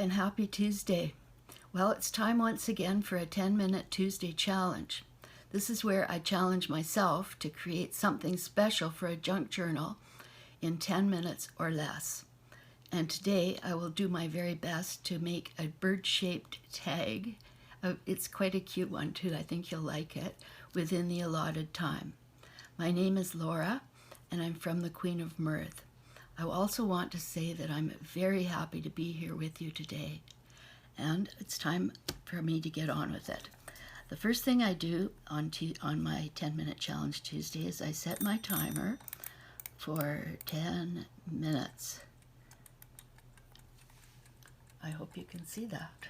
and happy Tuesday. Well, it's time once again for a 10-minute Tuesday challenge. This is where I challenge myself to create something special for a junk journal in 10 minutes or less. And today I will do my very best to make a bird-shaped tag. It's quite a cute one too. I think you'll like it within the allotted time. My name is Laura and I'm from the Queen of Mirth. I also want to say that I'm very happy to be here with you today, and it's time for me to get on with it. The first thing I do on my 10-minute challenge Tuesday is I set my timer for 10 minutes. I hope you can see that.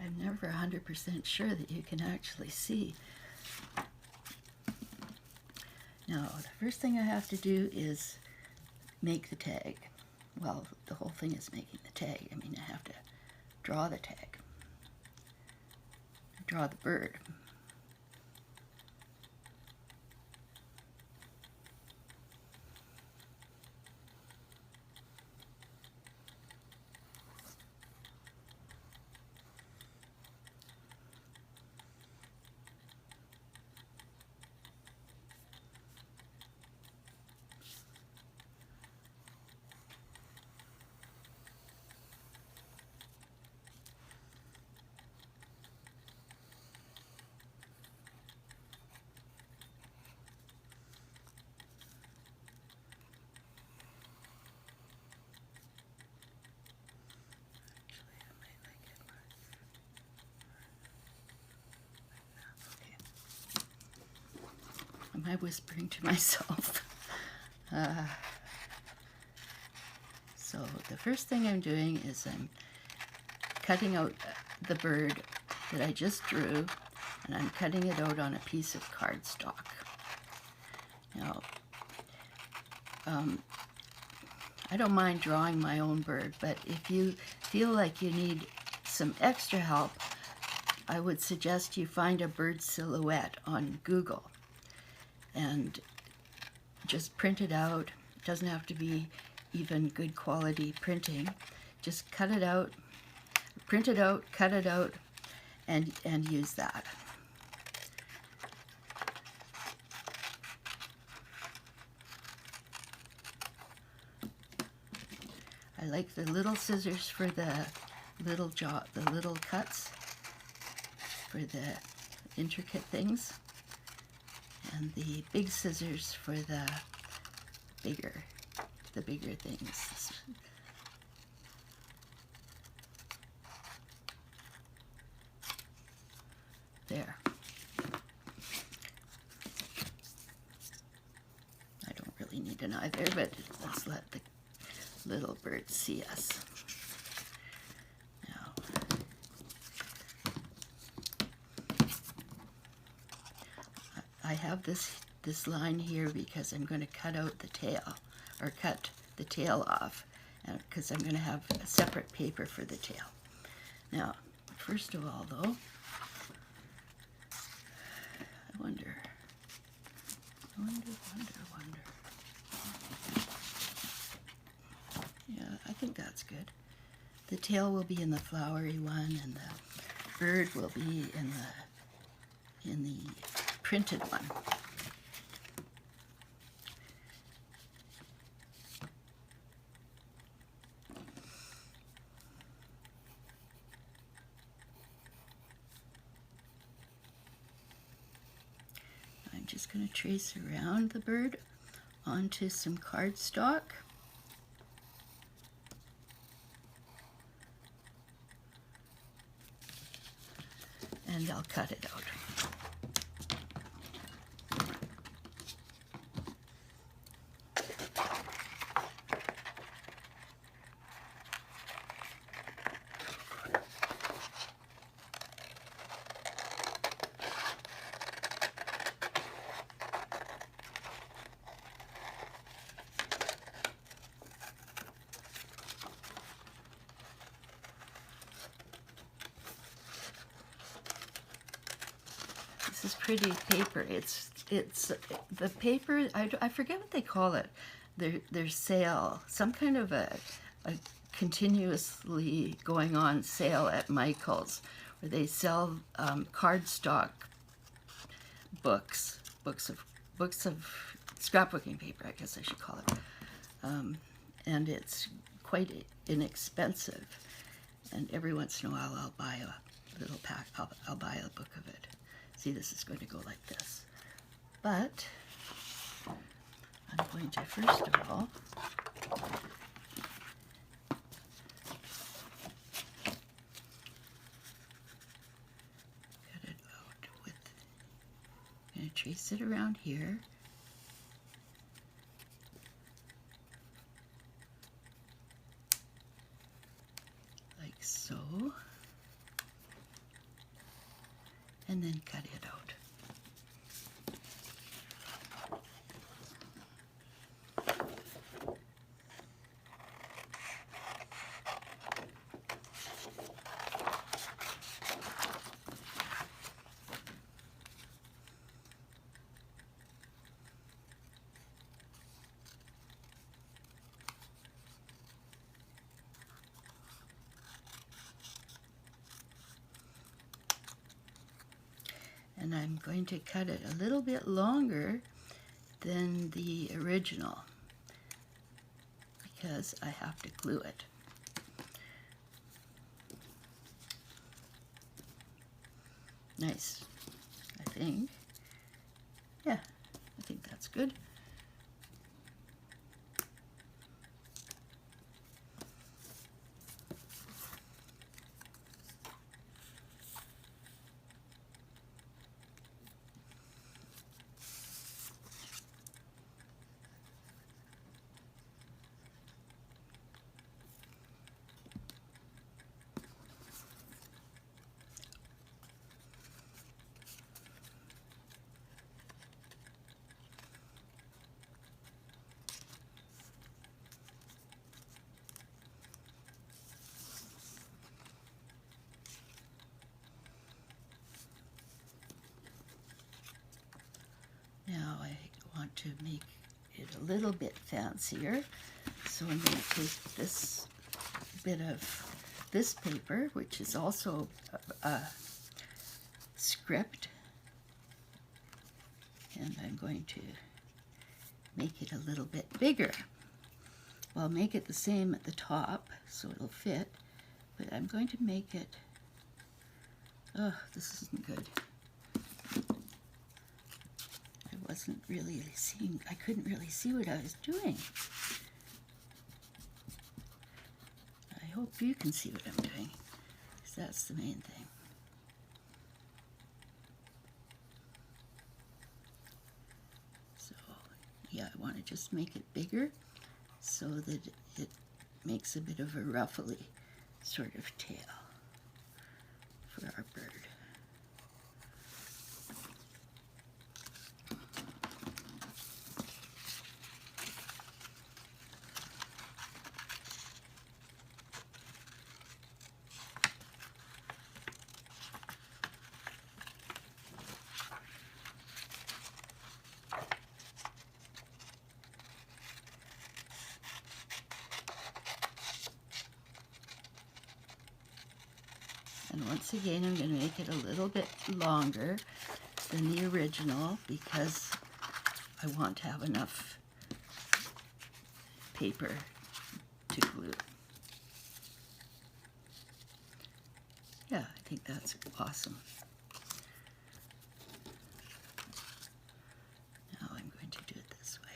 I'm never 100% sure that you can actually see. Now, the first thing I have to do is make the tag. Well, the whole thing is making the tag. I mean, I have to draw the tag. Draw the bird. Am I whispering to myself? So the first thing I'm doing is I'm cutting out the bird that I just drew, and I'm cutting it out on a piece of cardstock. Now, I don't mind drawing my own bird, but if you feel like you need some extra help, I would suggest you find a bird silhouette on Google and just print it out. It doesn't have to be even good quality printing. Just cut it out, print it out, cut it out, and use that. I like the little scissors for the little cuts, for the intricate things, and the big scissors for the bigger things. There. I don't really need an either, but let's let the little bird see us. Now, I have this line here because I'm going to cut out the tail, or cut the tail off, because I'm going to have a separate paper for the tail. Now, first of all, though, I wonder. Yeah, I think that's good. The tail will be in the flowery one, and the bird will be in the printed one. I'm just going to trace around the bird onto some cardstock. And I'll cut it out. This is pretty paper. It's the paper. I forget what they call it. Their sail. Some kind of a continuously going on sale at Michael's, where they sell cardstock books of scrapbooking paper, I guess I should call it. And it's quite inexpensive. And every once in a while I'll buy a little pack, I'll buy a book of it. See, this is going to go like this. But I'm going to first of all cut it out with, I'm going to trace it around here. Like so. And then cut it out. And I'm going to cut it a little bit longer than the original because I have to glue it. Nice, I think. Yeah, I think that's good. Now I want to make it a little bit fancier, so I'm going to take this bit of this paper, which is also a script, and I'm going to make it a little bit bigger. Well, I'll make it the same at the top so it'll fit, but I'm going to make it, oh, this isn't good. Wasn't really seeing, I couldn't really see what I was doing. I hope you can see what I'm doing, because that's the main thing. So, yeah, I want to just make it bigger so that it makes a bit of a ruffly sort of tail for our bird. And once again, I'm going to make it a little bit longer than the original because I want to have enough paper to glue. Yeah, I think that's awesome. Now I'm going to do it this way.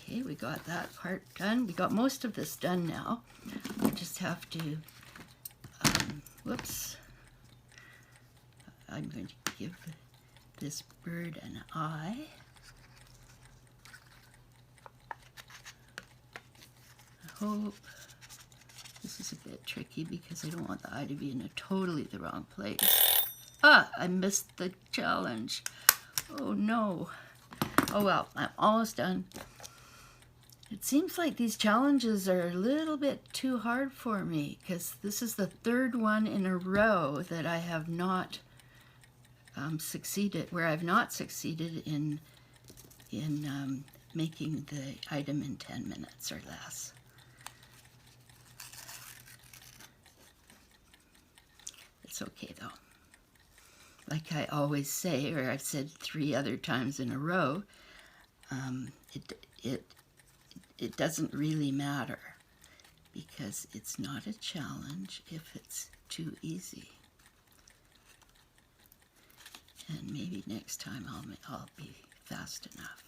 Okay, we got that part done. We got most of this done now. I just have to, whoops. I'm going to give this bird an eye. I hope this This is a bit tricky because I don't want the eye to be in a totally the wrong place. Ah, I missed the challenge. Oh no. Oh well, I'm almost done. It seems like these challenges are a little bit too hard for me because this is the third one in a row that I have not succeeded, where I've not succeeded in making the item in 10 minutes or less. It's okay though. Like I always say, or I've said 3 other times in a row, it doesn't really matter because it's not a challenge if it's too easy. And maybe next time I'll be fast enough.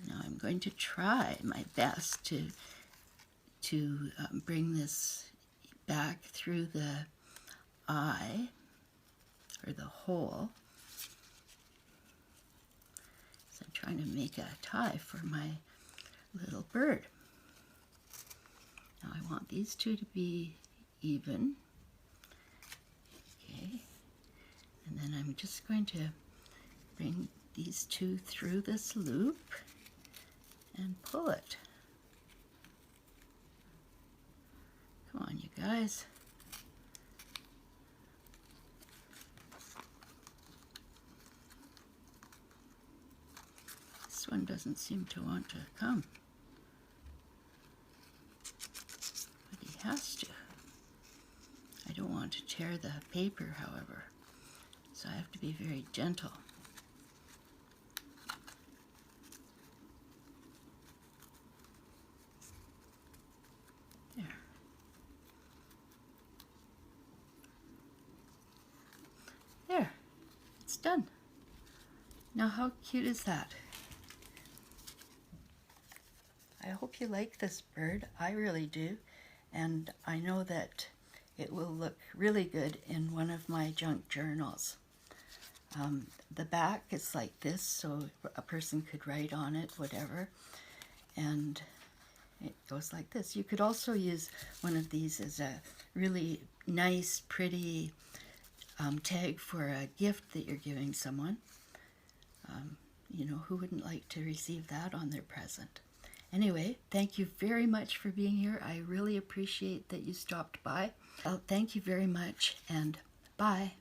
Now I'm going to try my best to bring this back through the eye or the hole. So I'm trying to make a tie for my little bird. Now I want these two to be even. Okay. And then I'm just going to bring these two through this loop and pull it. Come on, you guys. This one doesn't seem to want to come. But he has to. I don't want to tear the paper, however, so I have to be very gentle. There. There. It's done. Now how cute is that? I hope you like this bird. I really do. And I know that it will look really good in one of my junk journals. The back is like this, so a person could write on it, whatever. And it goes like this. You could also use one of these as a really nice, pretty tag for a gift that you're giving someone. You know, who wouldn't like to receive that on their present? Anyway, thank you very much for being here. I really appreciate that you stopped by. Thank you very much, and bye.